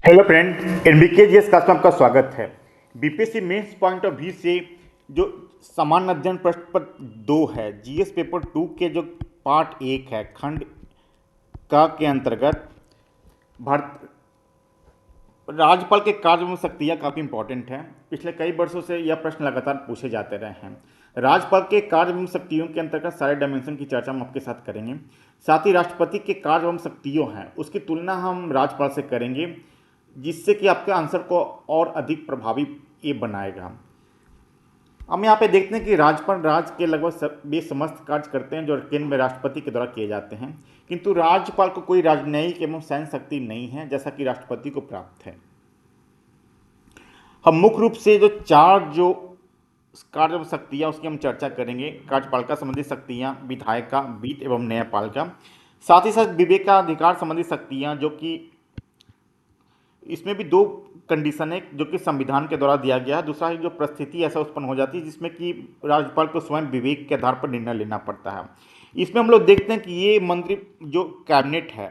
Hello friend, एनबीकेजीएस class में आपका स्वागत है। BPSC mains point of view से जो सामान्य अध्ययन प्रश्न पत्र 2 है, जीएस पेपर 2 के जो पार्ट 1 है खंड का के अंतर्गत भारत राज्यपाल के कार्य में शक्तियाँ काफ़ी इंपॉर्टेंट है। पिछले कई वर्षों से यह प्रश्न लगातार पूछे जाते रहे हैं। राज्यपाल के कार्य एवं शक्तियों के अंतर्गत सारे डायमेंशन की चर्चा हम आपके साथ करेंगे। साथ ही राष्ट्रपति के कार्य एवं शक्तियों हैं उसकी तुलना हम राज्यपाल से करेंगे, जिससे कि आपके आंसर को और अधिक प्रभावी ये बनाएगा। हम यहाँ पे देखते हैं कि राज्यपाल राज्य के लगभग सभी समस्त कार्य करते हैं जो केंद्र में राष्ट्रपति के द्वारा किए जाते हैं, किंतु राज्यपाल को कोई राजनयिक एवं सैन्य शक्ति नहीं है जैसा कि राष्ट्रपति को प्राप्त है। हम मुख्य रूप से जो चार जो कार्य एवं शक्तियाँ उसकी हम चर्चा करेंगे। कार्यपाल का संबंधी शक्तियाँ, विधायक का, वित्त एवं न्यायपाल का, साथ ही साथ विवेकाधिकार संबंधी शक्तियाँ, जो कि इसमें भी दो कंडीशन है जो कि संविधान के द्वारा दिया गया है। दूसरा है जो परिस्थिति ऐसा उत्पन्न हो जाती है जिसमें कि राज्यपाल को स्वयं विवेक के आधार पर निर्णय लेना पड़ता है। इसमें हम लोग देखते हैं कि ये मंत्री जो कैबिनेट है,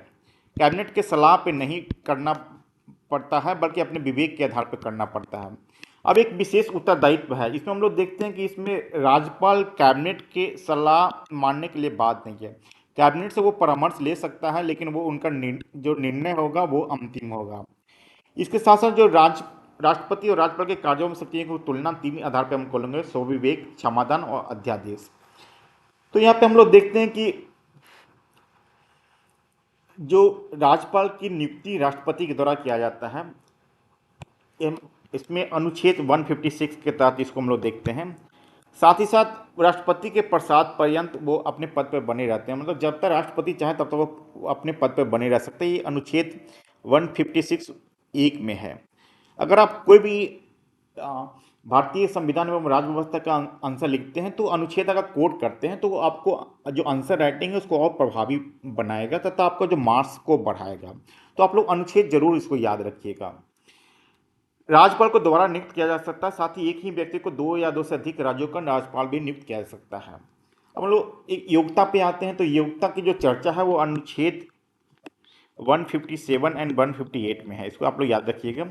कैबिनेट के सलाह पे नहीं करना पड़ता है बल्कि अपने विवेक के आधार पर करना पड़ता है। अब एक विशेष उत्तरदायित्व है, इसमें हम लोग देखते हैं कि इसमें राज्यपाल कैबिनेट के सलाह मानने के लिए बात नहीं है। कैबिनेट से वो परामर्श ले सकता है लेकिन वो उनका जो निर्णय होगा वो अंतिम होगा। इसके साथ साथ जो राष्ट्रपति और राज्यपाल के कार्यों में शक्तियों की तुलना तीन आधार पर हम खोलेंगे: स्वविवेक, क्षमादान और अध्यादेश। तो यहाँ पे हम लोग देखते हैं कि जो राज्यपाल की नियुक्ति राष्ट्रपति के द्वारा किया जाता है, इसमें अनुच्छेद 156 के तहत इसको हम लोग देखते हैं। साथ ही साथ राष्ट्रपति के प्रसाद पर्यंत वो अपने पद पर बने रहते हैं, मतलब जब तक राष्ट्रपति चाहे तब तक वो अपने पद पर बने रह सकते हैं। ये अनुच्छेद 156(1) में है। अगर आप कोई भी भारतीय संविधान एवं राज्य व्यवस्था का आंसर लिखते हैं तो अनुच्छेद अगर कोड करते हैं तो आपको जो आंसर राइटिंग है उसको और प्रभावी बनाएगा तथा आपका जो मार्क्स को बढ़ाएगा। तो आप लोग अनुच्छेद जरूर इसको याद रखिएगा। राज्यपाल को दोबारा नियुक्त किया जा सकता है, साथ ही एक ही व्यक्ति को 2 या 2 से अधिक राज्यों का राज्यपाल भी नियुक्त किया जा सकता है। अब हम लोग एक योग्यता पे आते हैं, तो योग्यता की जो चर्चा है वो अनुच्छेद 157 एंड 158 में है। इसको आप लोग याद रखिएगा।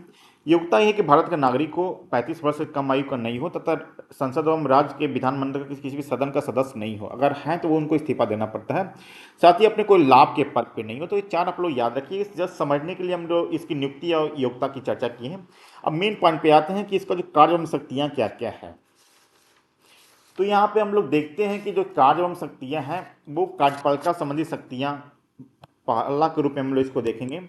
योग्यता यह है कि भारत का नागरिक हो, 35 वर्ष से कम आयु का नहीं हो तथा संसद एवं राज्य के विधानमंडल के किसी भी सदन का सदस्य नहीं हो। अगर हैं तो वो उनको इस्तीफा देना पड़ता है। साथ ही अपने कोई लाभ के पद पे नहीं हो। तो ये चार आप लोग याद रखिए। जस्ट समझने के लिए हम लोग इसकी नियुक्ति और योग्यता की चर्चा की है। अब मेन पॉइंट पे आते हैं कि इसका जो कार्य एवं शक्तियाँ क्या क्या है। तो यहाँ पे हम लोग देखते हैं कि जो कार्य एवं शक्तियाँ हैं वो कार्यपालिका संबंधी शक्तियाँ पाला के रूप में हम लोग इसको देखेंगे।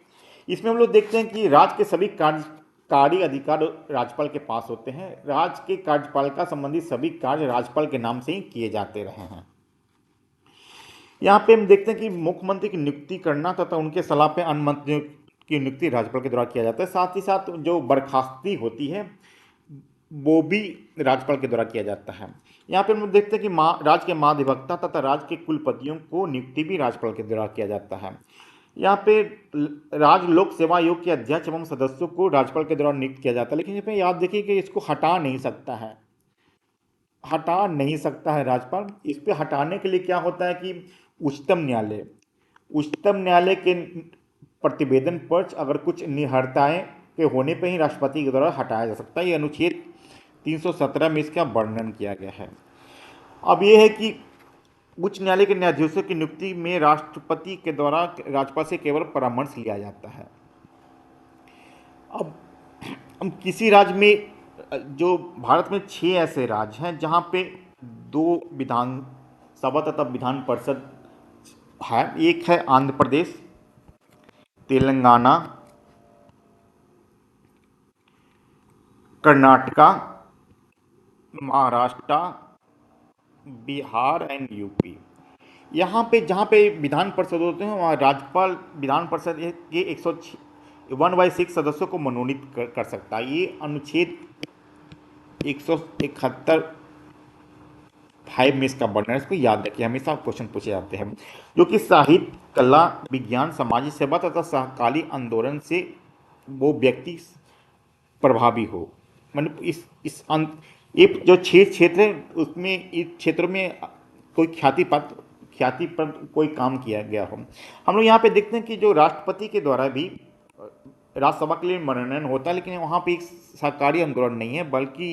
इसमें हम लोग देखते हैं कि राज्य के सभी कार्यकारी अधिकार राज्यपाल के पास होते हैं। राज्य के कार्यपालिका संबंधी सभी कार्य राज्यपाल के नाम से ही किए जाते रहे हैं। यहाँ पे हम देखते हैं कि मुख्यमंत्री की नियुक्ति करना तथा उनके सलाह पे अन्य मंत्रियों की नियुक्ति राज्यपाल के द्वारा किया जाता है। साथ ही साथ जो बर्खास्ती होती है वो भी राज्यपाल के द्वारा किया जाता है। यहाँ पे हम देखते हैं कि राज्य के महाधिवक्ता तथा राज्य के कुलपतियों को नियुक्ति भी राज्यपाल के द्वारा किया जाता है। यहाँ पे राज्य लोक सेवा आयोग के अध्यक्ष एवं सदस्यों को राज्यपाल के द्वारा नियुक्त किया जाता है, लेकिन इसमें याद देखिए कि इसको हटा नहीं सकता है, हटा नहीं सकता है राज्यपाल। इस पर हटाने के लिए क्या होता है कि उच्चतम न्यायालय के प्रतिवेदन पर अगर कुछ निहरताएं के होने पर ही राष्ट्रपति के द्वारा हटाया जा सकता है। ये अनुच्छेद 317 में इसका वर्णन किया गया है। अब यह है कि उच्च न्यायालय के न्यायाधीशों की नियुक्ति में राष्ट्रपति के द्वारा राज्यपाल से केवल परामर्श लिया जाता है। अब हम किसी राज्य में, जो भारत में 6 ऐसे राज्य हैं जहां पे 2 विधानसभा तथा विधान परिषद है। एक है आंध्र प्रदेश, तेलंगाना, कर्नाटका, महाराष्ट्र, बिहार एंड यूपी। यहाँ पे जहाँ पे विधान परिषद होते हैं वहाँ राज्यपाल विधान परिषद के 1/6 सदस्यों को मनोनीत कर सकता है। ये अनुच्छेद 171 5 में इसका वर्णन है। इसको याद रखिए, हमेशा क्वेश्चन पूछे जाते हैं। जो कि साहित्य, कला, विज्ञान, सामाजिक सेवा तथा सहकारी आंदोलन से वो व्यक्ति प्रभावी हो। मतलब ये जो 6 क्षेत्र है उसमें इस क्षेत्रों में कोई ख्याति पर कोई काम किया गया हो। हम लोग यहाँ पे देखते हैं कि जो राष्ट्रपति के द्वारा भी राज्यसभा के लिए मनोनयन होता है, लेकिन वहाँ पे एक सहकारी आंदोलन नहीं है, बल्कि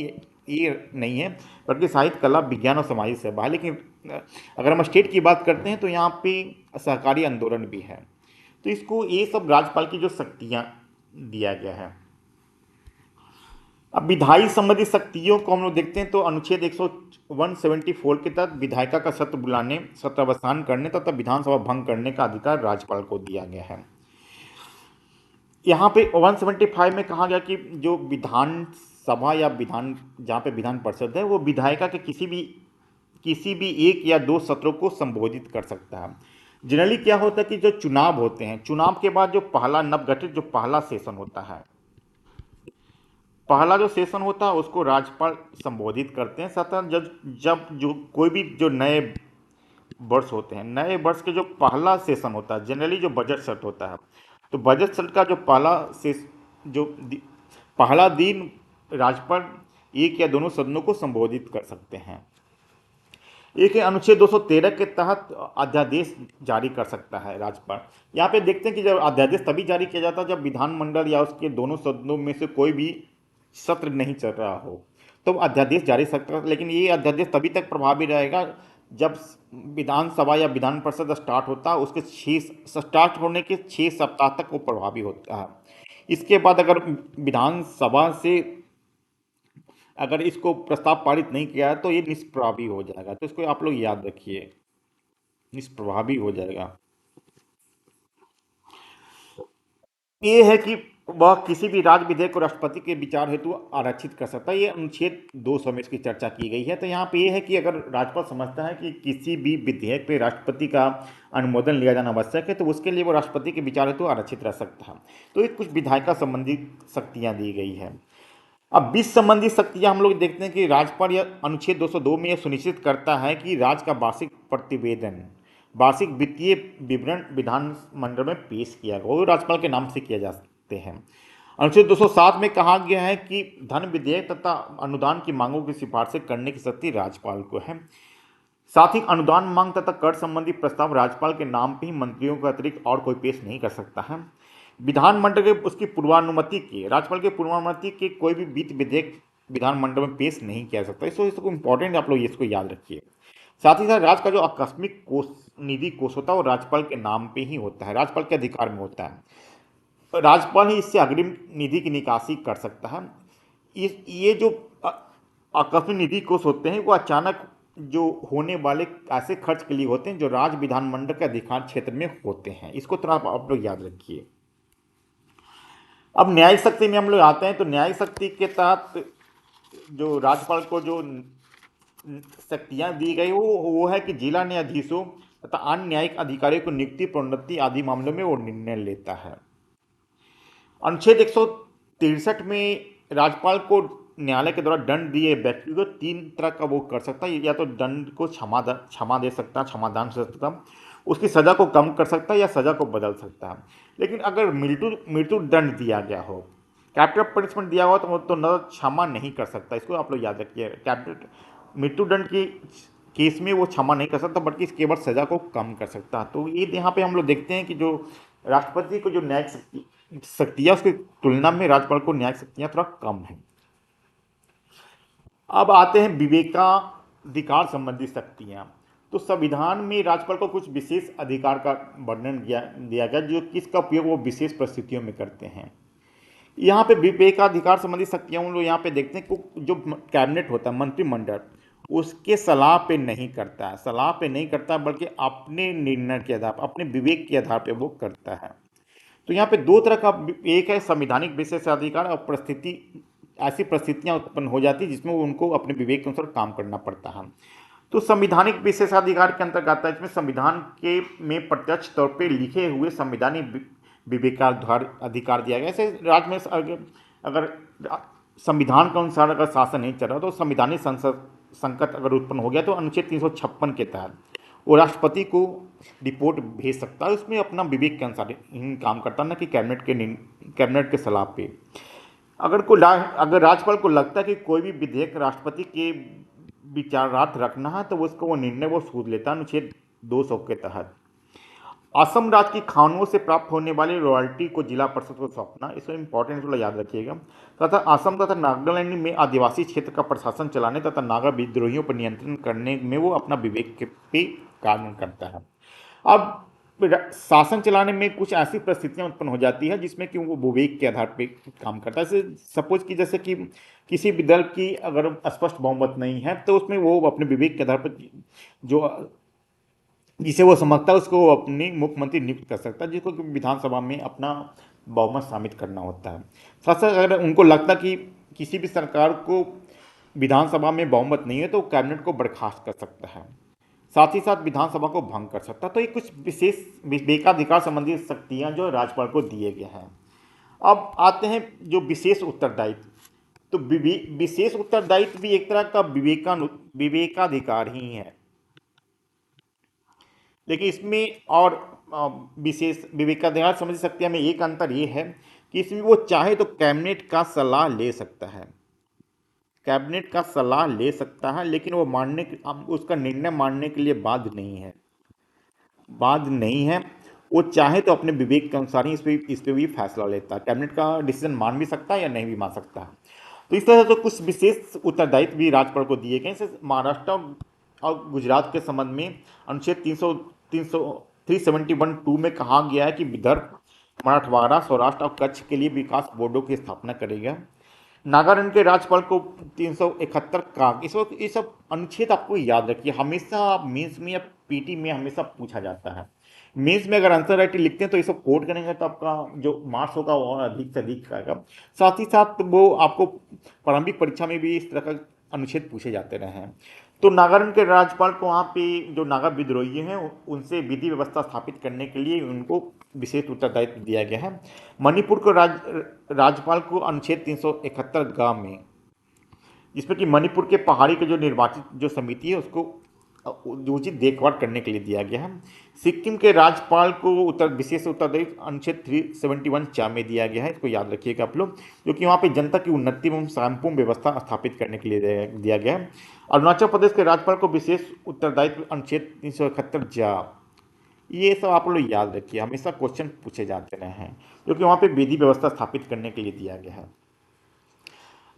ये नहीं है, बल्कि साहित्य, कला, विज्ञान और सामाजिक सेवा है। लेकिन अगर हम स्टेट की बात करते हैं तो यहाँ पे सहकारी आंदोलन भी है। तो इसको ये सब राज्यपाल की जो शक्तियाँ दिया गया है। अब विधायी संबंधी शक्तियों को हम लोग देखते हैं तो अनुच्छेद 174 के तहत विधायिका का सत्र बुलाने, सत्रावसान करने तथा विधानसभा भंग करने का अधिकार राज्यपाल को दिया गया है। यहाँ पे 175 में कहा गया कि जो विधान सभा या विधान, जहाँ पे विधान परिषद है, वो विधायिका के किसी भी एक या दो सत्रों को संबोधित कर सकता है। जनरली क्या होता है कि जो चुनाव होते हैं, चुनाव के बाद जो पहला नवगठित जो पहला सेशन होता है, पहला जो सेशन होता है उसको राज्यपाल संबोधित करते हैं। सतह जब जब जो कोई भी जो नए वर्ष होते हैं, नए वर्ष के जो पहला सेशन होता है, जनरली जो बजट सत्र होता है, तो बजट सत्र का जो पहला दिन राज्यपाल एक या दोनों सदनों को संबोधित कर सकते हैं। एक है अनुच्छेद 213 के तहत अध्यादेश जारी कर सकता है राज्यपाल। यहाँ पे देखते हैं कि जब अध्यादेश तभी जारी किया जाता है जब विधानमंडल या उसके दोनों सदनों में से कोई भी सत्र नहीं चल रहा हो, तो अध्यादेश जारी सकता है। लेकिन ये अध्यादेश तभी तक प्रभावी रहेगा जब विधानसभा या विधान परिषद स्टार्ट होता है, उसके स्टार्ट होने के 6 सप्ताह तक वो प्रभावी होता है। इसके बाद अगर विधानसभा से अगर इसको प्रस्ताव पारित नहीं किया है तो ये निष्प्रभावी हो जाएगा। तो इसको आप लोग याद रखिए, निष्प्रभावी हो जाएगा। ये है कि वह किसी भी राज्य विधेयक को राष्ट्रपति के विचार हेतु आरक्षित कर सकता है। ये अनुच्छेद 200 में इसकी चर्चा की गई है। तो यहाँ पे ये है कि अगर राज्यपाल समझता है कि किसी भी विधेयक पे राष्ट्रपति का अनुमोदन लिया जाना आवश्यक है, तो उसके लिए वो राष्ट्रपति के विचार हेतु आरक्षित रह सकता है। तो ये कुछ विधायिका संबंधी शक्तियाँ दी गई है। अब वित्त संबंधी शक्तियाँ हम लोग देखते हैं कि राज्यपाल या अनुच्छेद 202 में यह सुनिश्चित करता है कि राज्य का वार्षिक प्रतिवेदन, वार्षिक वित्तीय विवरण विधानमंडल में पेश किया गया, वो राज्यपाल के नाम से किया जा सकते हैं। अनुच्छेद 207 में कहा गया है कि धन विधेयक तथा अनुदान की मांगों की सिफारिशें करने की शक्ति राज्यपाल को है। साथ ही अनुदान मांग तथा कर संबंधी प्रस्ताव राज्यपाल के नाम पे ही मंत्रियों के अतिरिक्त और कोई पेश नहीं कर सकता है। विधानमंडल के उसकी पूर्वानुमति के, राज्यपाल के पूर्वानुमति के कोई भी वित्त विधेयक विधानमंडल में पेश नहीं किया सकता। इसको इम्पोर्टेंट आप लोग इसको याद रखिए। साथ ही साथ राज्य का जो आकस्मिक कोष, निधि कोष होता है, वो राज्यपाल के नाम पे ही होता है, राज्यपाल के अधिकार में होता है। राज्यपाल ही इससे अग्रिम निधि की निकासी कर सकता है। ये जो आकस्मिक निधि कोष होते हैं वो अचानक जो होने वाले ऐसे खर्च के लिए होते हैं जो राज्य विधानमंडल के अधिकार क्षेत्र में होते हैं। इसको थोड़ा आप लोग याद रखिए। अब न्यायिक शक्ति में हम लोग आते हैं तो न्यायिक शक्ति के तहत जो राज्यपाल को जो शक्तियां दी गई वो है कि जिला न्यायाधीशों तथा अन्य न्यायिक अधिकारियों को नियुक्ति, प्रोन्नति आदि मामलों में वो निर्णय लेता है। अनुच्छेद 163 में राज्यपाल को न्यायालय के द्वारा दंड दिए व्यक्ति को 3 तरह का वो कर सकता है, या तो दंड को क्षमा दे सकता है, क्षमादान कर सकता है, उसकी सज़ा को कम कर सकता है या सज़ा को बदल सकता है। लेकिन अगर मृत्यु दंड दिया गया हो, कैपिटल पनिशमेंट दिया हुआ तो न क्षमा नहीं कर सकता। इसको आप लोग याद रखिए। मृत्यु दंड की केस में वो क्षमा नहीं कर सकता, बल्कि केवल सज़ा को कम कर सकता है। तो ये यहाँ पे हम लोग देखते हैं कि जो राष्ट्रपति को जो न्यायिक शक्तियाँ उसकी तुलना में राज्यपाल को न्यायिक शक्तियाँ थोड़ा कम है। अब आते हैं विवेकाधिकार संबंधी शक्तियाँ। तो संविधान में राज्यपाल को कुछ विशेष अधिकार का वर्णन दिया गया जो किसका उपयोग वो विशेष परिस्थितियों में करते हैं। यहाँ पे विवेकाधिकार संबंधी शक्तियाँ हम लोग यहाँ पे देखते हैं कि जो कैबिनेट होता है, मंत्रिमंडल, उसके सलाह पे नहीं करता है, सलाह पे नहीं करता बल्कि अपने निर्णय के आधार, अपने विवेक के आधार पे वो करता है। तो यहाँ पे 2 तरह का, एक है संवैधानिक विशेषाधिकार और ऐसी परिस्थितियाँ उत्पन्न हो जाती है जिसमें उनको अपने विवेक के अनुसार काम करना पड़ता है। तो संवैधानिक विशेषाधिकार के अंतर्गत आता है इसमें संविधान के में प्रत्यक्ष तौर पे लिखे हुए संवैधानिक विवेकाधिकार दिया गया। जैसे राज्य में अगर संविधान के अनुसार अगर शासन नहीं चल रहा तो संवैधानिक संकट अगर उत्पन्न हो गया तो अनुच्छेद 356 के तहत वो राष्ट्रपति को रिपोर्ट भेज सकता है, उसमें अपना विवेक के अनुसार काम करता है, ना कि कैबिनेट के सलाह पे। अगर राज्यपाल को लगता है कि कोई भी विधेयक राष्ट्रपति के विचारार्थ रखना है तो उसको वो निर्णय वो सूद लेता है अनुच्छेद 200 के तहत। असम राज्य की खानों से प्राप्त होने वाली रॉयल्टी को जिला परिषद को सौंपना, इसको इम्पोर्टेंट थोड़ा याद रखिएगा। तथा असम तथा नागालैंड में आदिवासी क्षेत्र का प्रशासन चलाने तथा नागा विद्रोहियों पर नियंत्रण करने में वो अपना विवेक के पे कार्य करता है। अब शासन चलाने में कुछ ऐसी परिस्थितियां उत्पन्न हो जाती है जिसमें कि वो विवेक के आधार पे काम करता है। जैसे सपोज कि जैसे कि किसी भी दल की अगर स्पष्ट बहुमत नहीं है तो उसमें वो अपने विवेक के आधार पर जो जिसे वो समझता है उसको वो अपनी मुख्यमंत्री नियुक्त कर सकता है, जिसको कि विधानसभा में अपना बहुमत साबित करना होता है। साथ साथ अगर उनको लगता कि किसी भी सरकार को विधानसभा में बहुमत नहीं है तो वो कैबिनेट को बर्खास्त कर सकता है, साथ ही साथ विधानसभा को भंग कर सकता है। तो ये कुछ विशेष विवेकाधिकार संबंधी शक्तियां जो राज्यपाल को दिए गए हैं। अब आते हैं जो विशेष उत्तरदायित्व। तो विशेष उत्तरदायित्व भी एक तरह का विवेकाधिकार ही है, लेकिन इसमें और विशेष विवेकाधिकार समझ सकते हैं हमें एक अंतर ये है कि इसमें वो चाहे तो कैबिनेट का सलाह ले सकता है, कैबिनेट का सलाह ले सकता है, लेकिन वो उसका निर्णय मानने के लिए बाध्य नहीं है। वो चाहे तो अपने विवेक के अनुसार ही इस पे भी फैसला लेता है, कैबिनेट का डिसीजन मान भी सकता है या नहीं भी मान सकता है। तो इस तरह से तो कुछ विशेष उत्तरदायित्व भी राज्यपाल को दिए गए। जैसे महाराष्ट्र और गुजरात के संबंध में अनुच्छेद 371(2) में कहा गया है कि विदर्भ, मराठवाड़ा, सौराष्ट्र और कच्छ के लिए विकास बोर्डों की स्थापना करेगा। नागालैंड के राज्यपाल को 371 का ये सब अनुच्छेद आपको याद रखिए, हमेशा आप मेंस में या पीटी में हमेशा पूछा जाता है। मेंस में अगर आंसर राइटिंग लिखते हैं तो ये सब कोड करेंगे तो आपका जो मार्क्स होगा वो और अधिक से अधिक आएगा। साथ ही साथ वो आपको प्रारंभिक परीक्षा में भी इस तरह का अनुच्छेद पूछे जाते रहे हैं। तो नागालैंड के राज्यपाल को वहाँ पे जो नागा विद्रोही हैं उनसे विधि व्यवस्था स्थापित करने के लिए उनको विशेष उत्तरदायित्व दिया गया है। मणिपुर को राज्यपाल को अनुच्छेद 371 ग में, जिसमें कि मणिपुर के पहाड़ी के जो निर्वाचित जो समिति है उसको उचित देखभाल करने के लिए दिया गया है। सिक्किम के राज्यपाल को विशेष उत्तरदायित्व अनुच्छेद 371 चा में दिया गया है, इसको याद रखिएगा आप लोग, जो कि वहाँ पे जनता की उन्नति एवं शांतिपूर्ण व्यवस्था स्थापित करने के लिए दिया गया है। अरुणाचल प्रदेश के राज्यपाल को विशेष उत्तरदायित्व अनुच्छेद 371 जा। ये सब आप लोग याद रखिए, हमेशा क्वेश्चन पूछे जाते रहे हैं, क्योंकि वहाँ पे विधि व्यवस्था स्थापित करने के लिए दिया गया है।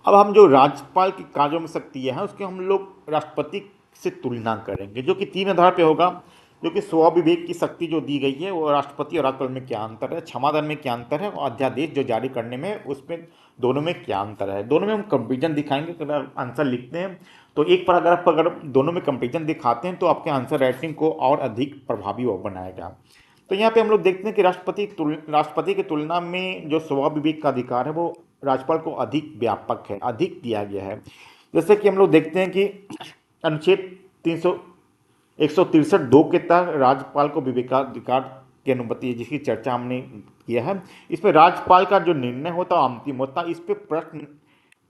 अब हम जो राज्यपाल की कार्यों में शक्तियाँ हैं उसके हम लोग राष्ट्रपति से तुलना करेंगे, जो कि 3 आधार पे होगा। जो कि स्वविवेक की शक्ति जो दी गई है वो राष्ट्रपति और राज्यपाल में क्या अंतर है, क्षमादान में क्या अंतर है, और अध्यादेश जो जारी करने में उसमें दोनों में क्या अंतर है। दोनों में हम कंपेरिजन दिखाएंगे। अगर आंसर लिखते हैं तो एक पैराग्राफ अगर दोनों में कंपेरिजन दिखाते हैं तो आपके आंसर राइटिंग को और अधिक प्रभावी वो बनाएगा। तो यहाँ पे हम लोग देखते हैं कि राष्ट्रपति की तुलना में जो स्वविवेक का अधिकार है वो राज्यपाल को अधिक व्यापक है, अधिक दिया गया है। जैसे कि हम लोग देखते हैं कि अनुच्छेद 163(2) के तहत राज्यपाल को विवेकाधिकार की अनुमति है, जिसकी चर्चा हमने किया है। इसमें राज्यपाल का जो निर्णय होता है अंतिम होता है, इस पर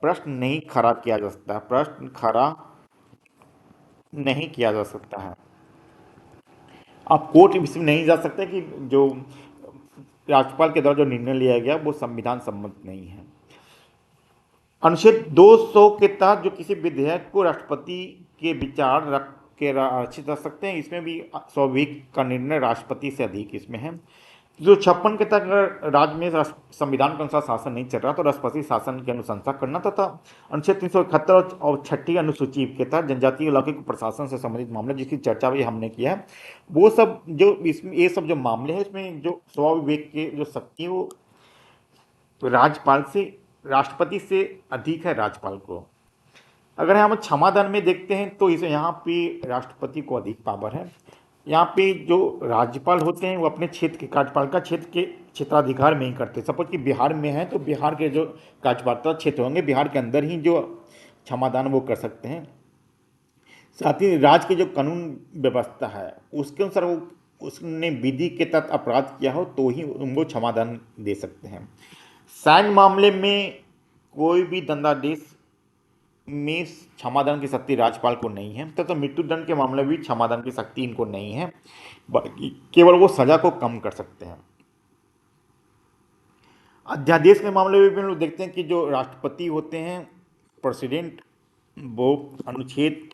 प्रश्न नहीं खड़ा किया जा सकता है, प्रश्न खड़ा नहीं किया जा सकता है। आप कोर्ट इसमें नहीं जा सकते कि जो राज्यपाल के द्वारा जो निर्णय लिया गया वो संविधान सम्मत नहीं है। अनुच्छेद 200 के तहत जो किसी विधेयक को राष्ट्रपति के विचार रख के आरक्षित कर सकते हैं, इसमें भी स्वाभाविक का निर्णय राष्ट्रपति से अधिक इसमें है। जो 56 के तहत अगर राज्य में संविधान के अनुसार शासन नहीं चल रहा तो राष्ट्रपति शासन की अनुशंसा करना तथा अनुच्छेद 371 और 6ठी अनुसूची के तहत जनजातीय इलाके के प्रशासन से संबंधित मामले जिसकी चर्चा भी हमने किया है, वो सब जो इसमें ये सब जो मामले हैं इसमें जो स्वविवेक के जो शक्ति है वो राज्यपाल से राष्ट्रपति से अधिक है राज्यपाल को। अगर हम क्षमादान में देखते हैं तो इसे यहाँ पे राष्ट्रपति को अधिक पावर है। यहाँ पे जो राज्यपाल होते हैं वो अपने क्षेत्र के कार्यपालिका क्षेत्र के क्षेत्राधिकार में ही करते हैं। सपोज कि बिहार में है तो बिहार के जो कार्यपालिका क्षेत्र होंगे बिहार के अंदर ही जो क्षमादान वो कर सकते हैं। साथ ही राज्य की जो कानून व्यवस्था है उसके अनुसार वो उसने विधि के तहत अपराध किया हो तो ही उनको क्षमादान दे सकते हैं। सैन्य मामले में कोई भी दंडादेश में क्षमादान की शक्ति राज्यपाल को नहीं है, तथा मृत्युदंड के मामले में भी क्षमादान की शक्ति इनको नहीं है, बल्कि केवल वो सजा को कम कर सकते हैं। अध्यादेश के मामले में भी हम लोग देखते हैं कि जो राष्ट्रपति होते हैं प्रेसिडेंट, वो अनुच्छेद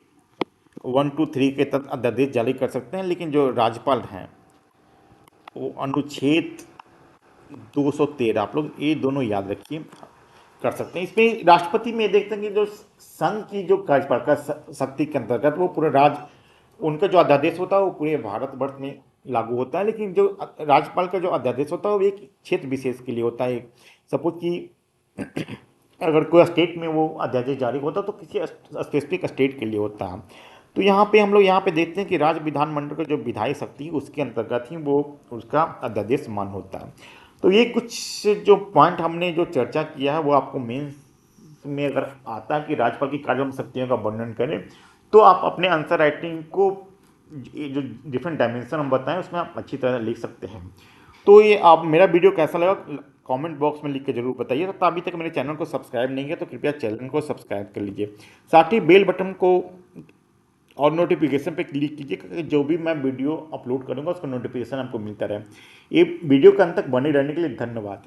1, 2, 3 के तहत अध्यादेश जारी कर सकते हैं, लेकिन जो राज्यपाल हैं वो अनुच्छेद 213, आप लोग ये दोनों याद रखिए, कर सकते हैं। इसमें राष्ट्रपति में देखते हैं कि जो संघ की जो कार्यपालिका शक्ति के अंतर्गत वो पूरे राज्य, उनका जो अध्यादेश होता है वो पूरे भारतवर्ष में लागू होता है, लेकिन जो राज्यपाल का जो अध्यादेश होता है वो एक क्षेत्र विशेष के लिए होता है। सपोज कि अगर कोई स्टेट में वो अध्यादेश जारी होता है तो किसी स्पेसिफिक स्टेट के लिए होता है। तो यहाँ पे हम लोग यहाँ पे देखते हैं कि राज्य विधानमंडल का जो विधायी शक्ति है उसके अंतर्गत ही वो उसका अध्यादेश मान होता है। तो ये कुछ जो पॉइंट हमने जो चर्चा किया है वो आपको मेंस में अगर आता है कि राज्यपाल की कार्यक्रम शक्तियों का वर्णन करें, तो आप अपने आंसर राइटिंग को ये जो डिफरेंट डायमेंशन हम बताएं उसमें आप अच्छी तरह लिख सकते हैं। तो ये आप मेरा वीडियो कैसा लगा कमेंट बॉक्स में लिख के जरूर बताइए। तो अभी तक मेरे चैनल को सब्सक्राइब नहीं किया तो कृपया चैनल को सब्सक्राइब कर लीजिए, साथ ही बेल बटन को और नोटिफिकेशन पे क्लिक कीजिए क्योंकि जो भी मैं वीडियो अपलोड करूंगा उसका नोटिफिकेशन आपको मिलता रहे। ये वीडियो के अंत तक बने रहने के लिए धन्यवाद।